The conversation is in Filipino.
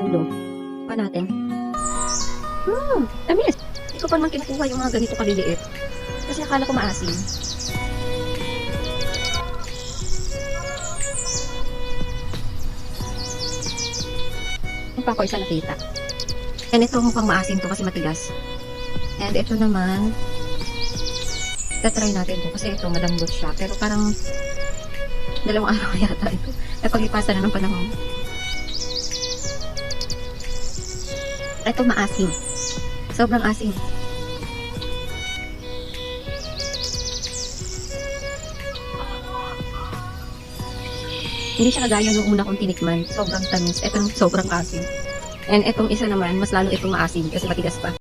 ulo. Pa natin. Tamis. Hindi ko pa naman kinukuha yung mga ganito kaliliit. Kasi akala ko maasim. Yung pa ako isa nakita. And ito mukhang maasim to kasi matigas. And ito naman, tatry natin to kasi ito malambot siya. Pero parang dalawang araw yata ito. Napaglipasan na ng panahon. Ito maasim. Sobrang asim. Hindi siya kagaya nung una kong tinikman. Sobrang tamis. Itong sobrang asim. And itong isa naman, mas lalo itong maasim kasi matigas pa.